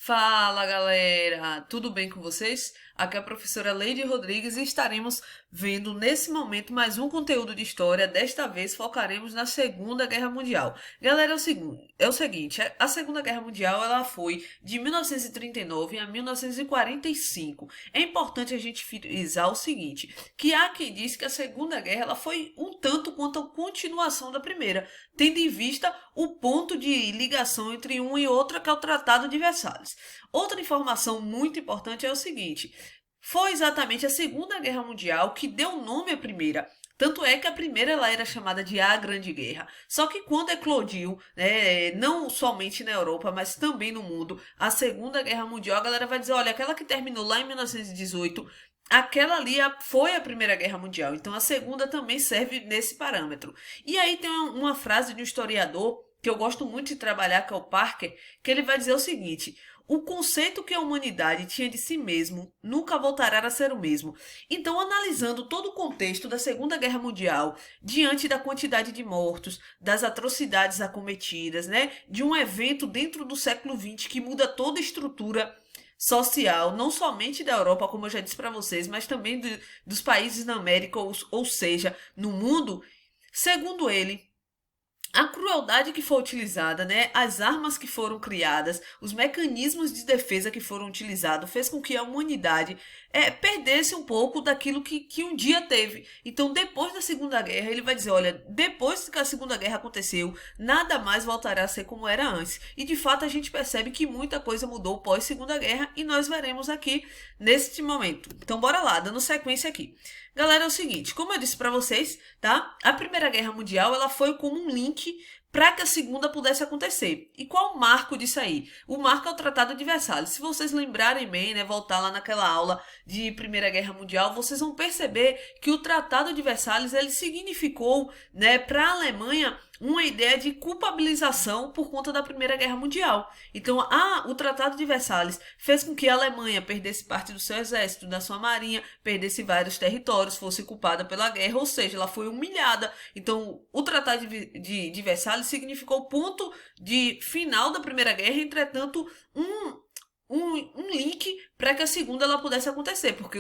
Fala galera, tudo bem com vocês? Aqui é a professora Leide Rodrigues e estaremos vendo nesse momento mais um conteúdo de história. Desta vez focaremos na Segunda Guerra Mundial. Galera, é o seguinte, a Segunda Guerra Mundial ela foi de 1939 a 1945. É importante a gente frisar o seguinte, que há quem diz que a Segunda Guerra ela foi um tanto quanto a continuação da Primeira, tendo em vista o ponto de ligação entre um e outra, que é o Tratado de Versalhes. Outra informação muito importante é o seguinte: foi exatamente a Segunda Guerra Mundial que deu nome à Primeira. Tanto é que a primeira ela era chamada de a Grande Guerra. Só que quando eclodiu, né, não somente na Europa, mas também no mundo, a Segunda Guerra Mundial, a galera vai dizer, olha, aquela que terminou lá em 1918, aquela ali foi a Primeira Guerra Mundial. Então a segunda também serve nesse parâmetro. E aí tem uma frase de um historiador que eu gosto muito de trabalhar, que é o Parker, que ele vai dizer o seguinte: o conceito que a humanidade tinha de si mesmo nunca voltará a ser o mesmo. Então, analisando todo o contexto da Segunda Guerra Mundial, diante da quantidade de mortos, das atrocidades acometidas, né, de um evento dentro do século XX que muda toda a estrutura social, não somente da Europa, como eu já disse para vocês, mas também dos países na América, ou seja, no mundo, segundo ele, a crueldade que foi utilizada, né, as armas que foram criadas, os mecanismos de defesa que foram utilizados, fez com que a humanidade perdesse um pouco daquilo que um dia teve. Então, depois da Segunda Guerra, ele vai dizer, olha, depois que a Segunda Guerra aconteceu, nada mais voltará a ser como era antes. E, de fato, a gente percebe que muita coisa mudou pós-Segunda Guerra e nós veremos aqui neste momento. Então, bora lá, dando sequência aqui. Galera, é o seguinte, como eu disse para vocês, tá? A Primeira Guerra Mundial, ela foi como um link para que a segunda pudesse acontecer. E qual o marco disso aí? O marco é o Tratado de Versalhes. Se vocês lembrarem bem, né, voltar lá naquela aula de Primeira Guerra Mundial, vocês vão perceber que o Tratado de Versalhes ele significou, né, para a Alemanha uma ideia de culpabilização por conta da Primeira Guerra Mundial. Então, o Tratado de Versalhes fez com que a Alemanha perdesse parte do seu exército, da sua marinha, perdesse vários territórios, fosse culpada pela guerra, ou seja, ela foi humilhada. Então, o Tratado de Versalhes significou o ponto de final da Primeira Guerra, entretanto, um link para que a segunda ela pudesse acontecer, porque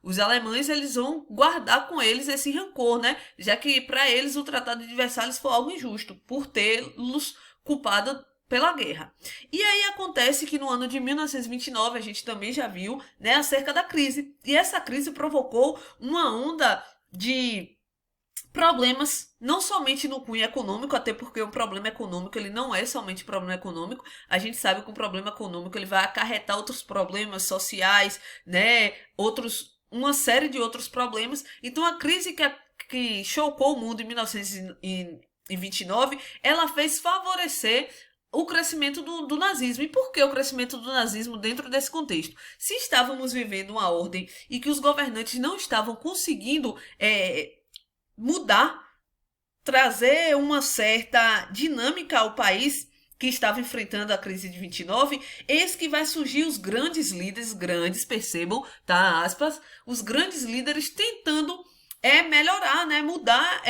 os alemães eles vão guardar com eles esse rancor, né? Já que para eles o Tratado de Versalhes foi algo injusto por tê-los culpado pela guerra. E aí acontece que no ano de 1929 a gente também já viu, né, acerca da crise. E essa crise provocou uma onda de problemas, não somente no cunho econômico, até porque o problema econômico ele não é somente problema econômico. A gente sabe que o problema econômico ele vai acarretar outros problemas sociais, né? Uma série de outros problemas. Então a crise que chocou o mundo em 1929, ela fez favorecer o crescimento do nazismo. E por que o crescimento do nazismo dentro desse contexto? Se estávamos vivendo uma ordem e que os governantes não estavam conseguindo mudar, trazer uma certa dinâmica ao país que estava enfrentando a crise de 29, eis que vai surgir os grandes líderes, grandes, percebam, tá, aspas, os grandes líderes tentando melhorar, né, mudar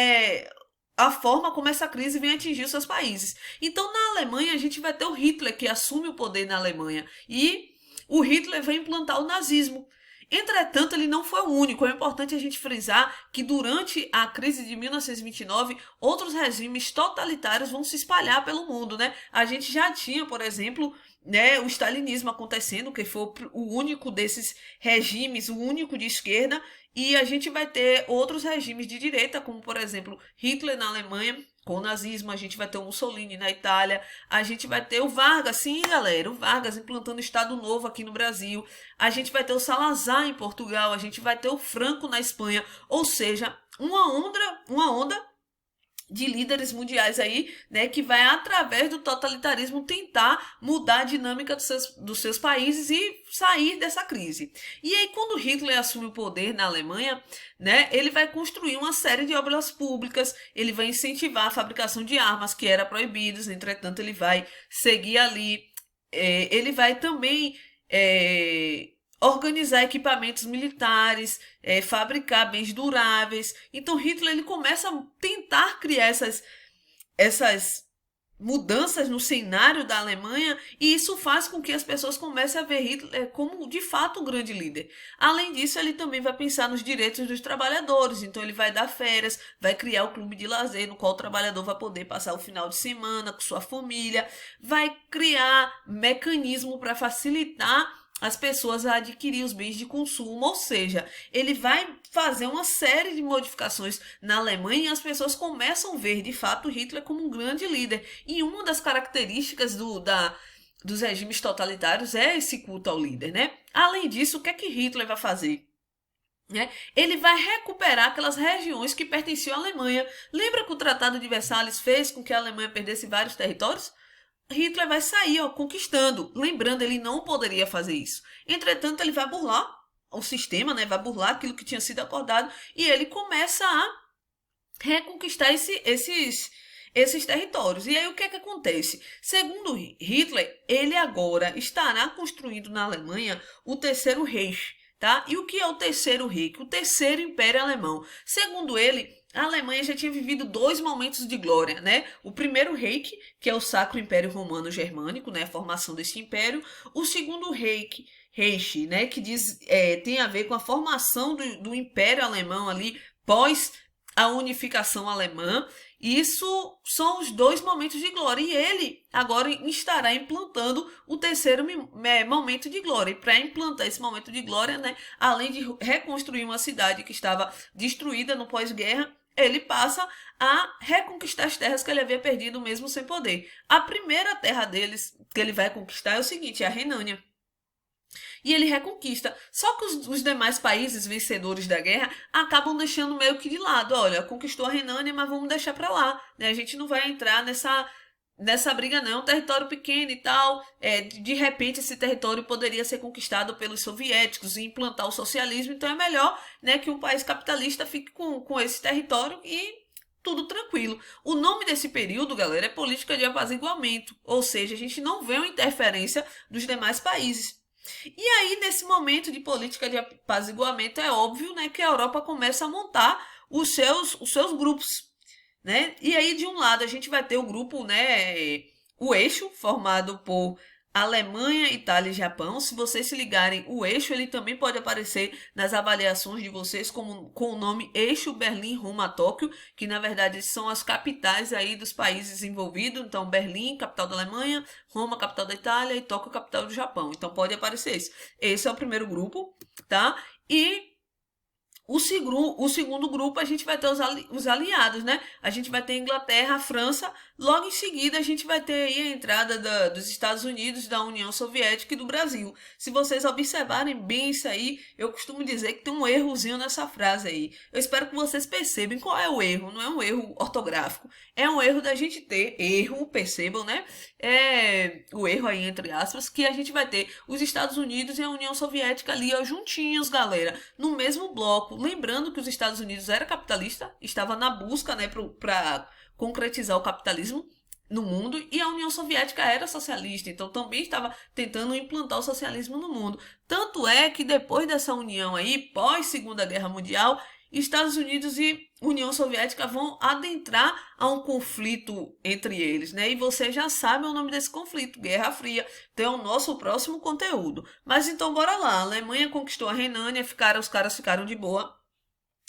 a forma como essa crise vem atingir os seus países. Então, na Alemanha, a gente vai ter o Hitler, que assume o poder na Alemanha, e o Hitler vai implantar o nazismo. Entretanto, ele não foi o único. É importante a gente frisar que durante a crise de 1929, outros regimes totalitários vão se espalhar pelo mundo, né? A gente já tinha, por exemplo, né, o stalinismo acontecendo, que foi o único desses regimes, o único de esquerda, e a gente vai ter outros regimes de direita, como, por exemplo, Hitler na Alemanha, com o nazismo, a gente vai ter o Mussolini na Itália, a gente vai ter o Vargas, sim, galera, o Vargas implantando Estado Novo aqui no Brasil, a gente vai ter o Salazar em Portugal, a gente vai ter o Franco na Espanha, ou seja, uma onda de líderes mundiais aí, né, que vai através do totalitarismo tentar mudar a dinâmica dos seus países e sair dessa crise. E aí quando Hitler assume o poder na Alemanha, né, ele vai construir uma série de obras públicas, ele vai incentivar a fabricação de armas que era proibidas, entretanto ele vai seguir ali, ele vai também organizar equipamentos militares, fabricar bens duráveis. Então Hitler ele começa a tentar criar essas mudanças no cenário da Alemanha, e isso faz com que as pessoas comecem a ver Hitler como de fato um grande líder. Além disso, ele também vai pensar nos direitos dos trabalhadores, então ele vai dar férias, vai criar o clube de lazer no qual o trabalhador vai poder passar o final de semana com sua família, vai criar mecanismo para facilitar as pessoas a adquirir os bens de consumo, ou seja, ele vai fazer uma série de modificações na Alemanha e as pessoas começam a ver de fato Hitler como um grande líder. E uma das características dos regimes totalitários é esse culto ao líder, né? Além disso, o que é que Hitler vai fazer? Ele vai recuperar aquelas regiões que pertenciam à Alemanha. Lembra que o Tratado de Versalhes fez com que a Alemanha perdesse vários territórios? Hitler vai sair, conquistando. Lembrando, ele não poderia fazer isso. Entretanto, ele vai burlar o sistema, né? Vai burlar aquilo que tinha sido acordado e ele começa a reconquistar esses territórios. E aí o que é que acontece? Segundo Hitler, ele agora estará construindo na Alemanha o Terceiro Reich. Tá? E o que é o Terceiro Reich? O Terceiro Império Alemão. Segundo ele, a Alemanha já tinha vivido dois momentos de glória, né? O primeiro Reich, que é o Sacro Império Romano Germânico, né? A formação desse império. O segundo Reich, né? Que tem a ver com a formação do Império Alemão ali pós a unificação alemã. Isso são os dois momentos de glória. E ele agora estará implantando o terceiro momento de glória. E para implantar esse momento de glória, né, além de reconstruir uma cidade que estava destruída no pós-guerra, ele passa a reconquistar as terras que ele havia perdido mesmo sem poder. A primeira terra deles que ele vai conquistar é o seguinte, é a Renânia. E ele reconquista. Só que os demais países vencedores da guerra acabam deixando meio que de lado. Olha, conquistou a Renânia, mas vamos deixar para lá. Né? A gente não vai entrar nessa briga não. É um território pequeno e tal. De repente esse território poderia ser conquistado pelos soviéticos e implantar o socialismo. Então é melhor, né, que um país capitalista fique com esse território e tudo tranquilo. O nome desse período, galera, é política de apaziguamento. Ou seja, a gente não vê uma interferência dos demais países. E aí, nesse momento de política de apaziguamento, é óbvio, né, que a Europa começa a montar os seus grupos, né? E aí, de um lado, a gente vai ter o grupo, né, o eixo, formado por Alemanha, Itália e Japão. Se vocês se ligarem, o eixo ele também pode aparecer nas avaliações de vocês com o nome Eixo Berlim rumo a Tóquio, que na verdade são as capitais aí dos países envolvidos. Então, Berlim, capital da Alemanha, Roma, capital da Itália e Tóquio, capital do Japão. Então, pode aparecer isso. Esse é o primeiro grupo, tá? E o segundo grupo, a gente vai ter os aliados, né? A gente vai ter a Inglaterra, a França. Logo em seguida, a gente vai ter aí a entrada dos Estados Unidos, da União Soviética e do Brasil. Se vocês observarem bem isso aí, eu costumo dizer que tem um errozinho nessa frase aí. Eu espero que vocês percebam qual é o erro. Não é um erro ortográfico. É um erro da gente ter erro, percebam, né? É o erro aí, entre aspas, que a gente vai ter os Estados Unidos e a União Soviética ali, ó, juntinhos, galera, no mesmo bloco. Lembrando que os Estados Unidos era capitalista, estava na busca, né, para concretizar o capitalismo no mundo, e a União Soviética era socialista, então também estava tentando implantar o socialismo no mundo. Tanto é que depois dessa união aí, pós Segunda Guerra Mundial, Estados Unidos e União Soviética vão adentrar a um conflito entre eles, né? E você já sabe o nome desse conflito, Guerra Fria. Então é o nosso próximo conteúdo. Mas então bora lá. A Alemanha conquistou a Renânia, os caras ficaram de boa.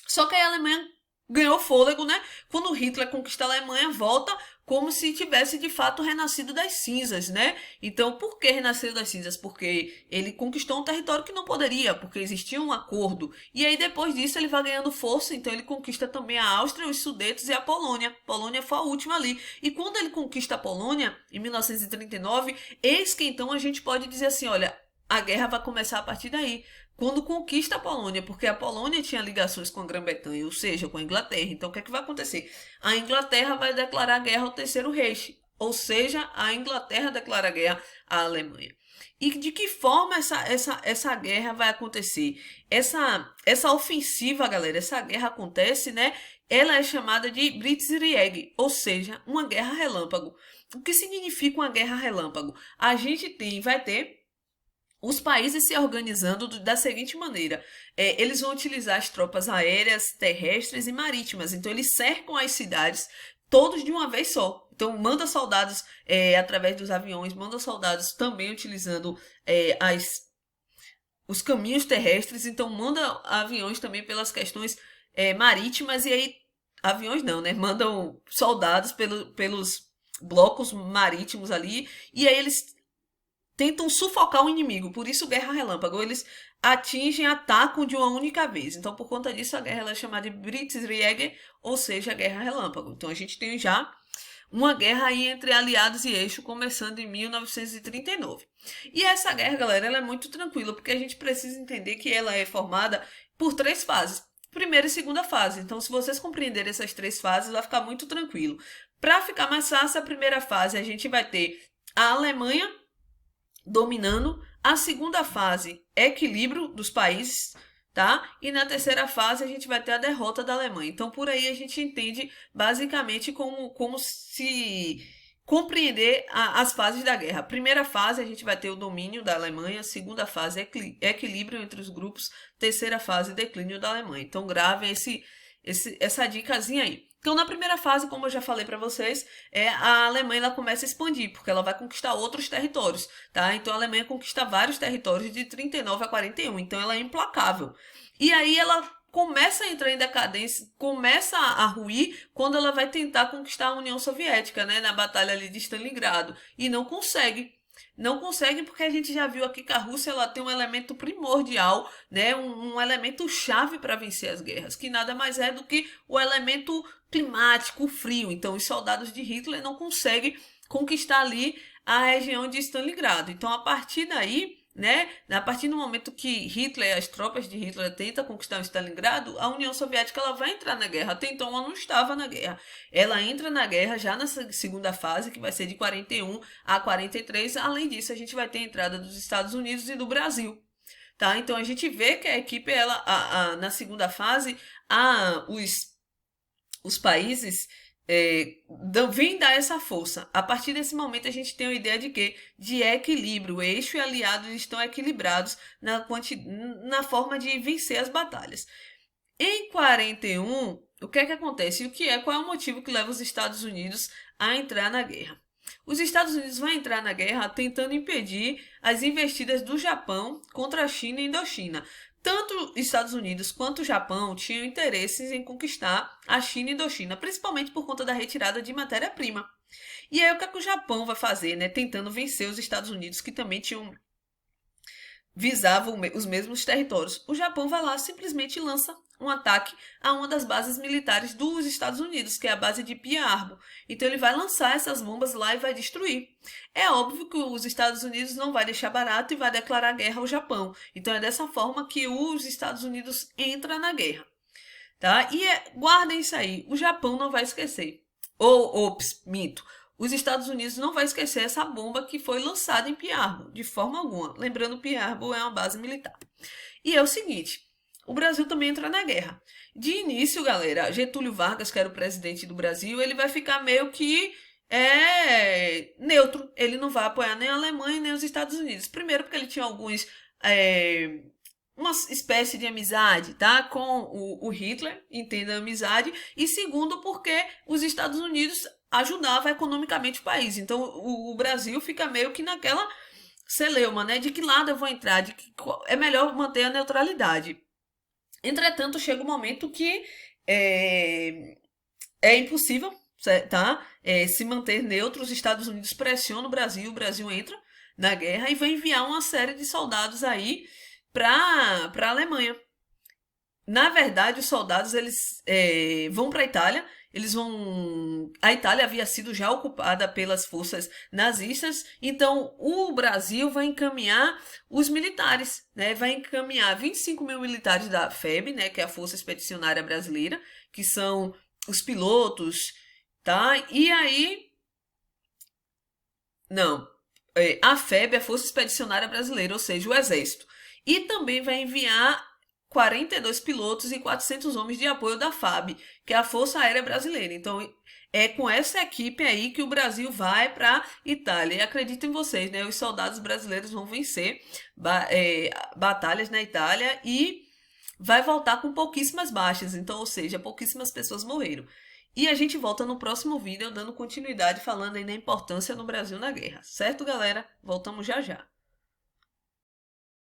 Só que aí a Alemanha ganhou fôlego, né? Quando Hitler conquista a Alemanha, volta como se tivesse de fato renascido das cinzas, né? Então, por que renascido das cinzas? Porque ele conquistou um território que não poderia, porque existia um acordo. E aí, depois disso, ele vai ganhando força, então ele conquista também a Áustria, os Sudetos e a Polônia. A Polônia foi a última ali. E quando ele conquista a Polônia, em 1939, eis que então a gente pode dizer assim, olha, a guerra vai começar a partir daí. Quando conquista a Polônia, porque a Polônia tinha ligações com a Grã-Bretanha, ou seja, com a Inglaterra. Então, o que é que vai acontecer? A Inglaterra vai declarar guerra ao Terceiro Reich, ou seja, a Inglaterra declara guerra à Alemanha. E de que forma essa guerra vai acontecer? Essa ofensiva, galera, essa guerra acontece, né? Ela é chamada de Blitzkrieg, ou seja, uma guerra relâmpago. O que significa uma guerra relâmpago? A gente vai ter os países se organizando da seguinte maneira. Eles vão utilizar as tropas aéreas, terrestres e marítimas. Então, eles cercam as cidades todos de uma vez só. Então, manda soldados através dos aviões, manda soldados também utilizando os caminhos terrestres, então manda aviões também pelas questões marítimas, e aí, aviões não, né? Mandam soldados pelos blocos marítimos ali, e aí eles tentam sufocar o inimigo, por isso Guerra Relâmpago. Eles atacam de uma única vez. Então, por conta disso, a guerra ela é chamada de Blitzkrieg, ou seja, Guerra Relâmpago. Então, a gente tem já uma guerra aí entre aliados e eixo, começando em 1939. E essa guerra, galera, ela é muito tranquila, porque a gente precisa entender que ela é formada por 3 fases. Primeira e segunda fase. Então, se vocês compreenderem essas 3 fases, vai ficar muito tranquilo. Para ficar mais fácil, a primeira fase a gente vai ter a Alemanha dominando, a segunda fase, equilíbrio dos países, tá? E na terceira fase a gente vai ter a derrota da Alemanha. Então por aí a gente entende basicamente como se compreender as fases da guerra. Primeira fase a gente vai ter o domínio da Alemanha, segunda fase equilíbrio entre os grupos, terceira fase declínio da Alemanha. Então gravem essa dicasinha aí. Então, na primeira fase, como eu já falei para vocês, a Alemanha ela começa a expandir, porque ela vai conquistar outros territórios, tá? Então, a Alemanha conquista vários territórios de 39 a 41, então ela é implacável. E aí ela começa a entrar em decadência, começa a ruir quando ela vai tentar conquistar a União Soviética, né? Na batalha ali de Stalingrado, e não consegue. Não consegue porque a gente já viu aqui que a Rússia ela tem um elemento primordial, né, um elemento chave para vencer as guerras, que nada mais é do que o elemento climático, o frio. Então os soldados de Hitler não conseguem conquistar ali a região de Stalingrado. Então a partir daí, né, a partir do momento que as tropas de Hitler tentam conquistar o Stalingrado, a União Soviética ela vai entrar na guerra. Até então ela não estava na guerra. Ela entra na guerra já nessa segunda fase, que vai ser de 41 a 43. Além disso, a gente vai ter a entrada dos Estados Unidos e do Brasil. Tá? Então a gente vê que a equipe, na segunda fase, os países vem dar essa força. A partir desse momento a gente tem uma ideia de quê? De equilíbrio. O eixo e aliados estão equilibrados na forma de vencer as batalhas. Em 41, o que é que acontece? Qual é o motivo que leva os Estados Unidos a entrar na guerra? Os Estados Unidos vão entrar na guerra tentando impedir as investidas do Japão contra a China e Indochina. Tanto os Estados Unidos quanto o Japão tinham interesses em conquistar a China e Indochina, principalmente por conta da retirada de matéria-prima. E aí o que é que o Japão vai fazer, né? Tentando vencer os Estados Unidos, que também visavam os mesmos territórios. O Japão vai lá simplesmente lança um ataque a uma das bases militares dos Estados Unidos, que é a base de Pearl Harbor. Então ele vai lançar essas bombas lá e vai destruir. É óbvio que os Estados Unidos não vai deixar barato e vai declarar guerra ao Japão. Então é dessa forma que os Estados Unidos entram na guerra. Tá? E guardem isso aí, o Japão não vai esquecer. Ops, minto. Os Estados Unidos não vai esquecer essa bomba que foi lançada em Pearl Harbor, de forma alguma. Lembrando, Pearl Harbor é uma base militar. E é o seguinte, o Brasil também entra na guerra. De início, galera, Getúlio Vargas, que era o presidente do Brasil, ele vai ficar meio que neutro. Ele não vai apoiar nem a Alemanha nem os Estados Unidos. Primeiro porque ele tinha uma espécie de amizade, tá? Com o Hitler, entenda a amizade. E segundo porque os Estados Unidos ajudavam economicamente o país. Então o Brasil fica meio que naquela celeuma, né? De que lado eu vou entrar? É melhor manter a neutralidade. Entretanto, chega um momento que é impossível, tá? Se manter neutro. Os Estados Unidos pressionam o Brasil entra na guerra e vai enviar uma série de soldados aí para a Alemanha. Na verdade, os soldados eles vão para a Itália. A Itália havia sido já ocupada pelas forças nazistas, então o Brasil vai encaminhar os militares, né? Vai encaminhar 25 mil militares da FEB, né? Que é a Força Expedicionária Brasileira, que são os pilotos, tá? E aí... Não, a FEB é a Força Expedicionária Brasileira, ou seja, o Exército. E também vai enviar 42 pilotos e 400 homens de apoio da FAB, que é a Força Aérea Brasileira. Então, é com essa equipe aí que o Brasil vai para a Itália. E acreditem vocês, né? Os soldados brasileiros vão vencer batalhas na Itália e vai voltar com pouquíssimas baixas. Então, ou seja, pouquíssimas pessoas morreram. E a gente volta no próximo vídeo dando continuidade falando aí da importância no Brasil na guerra. Certo, galera? Voltamos já já.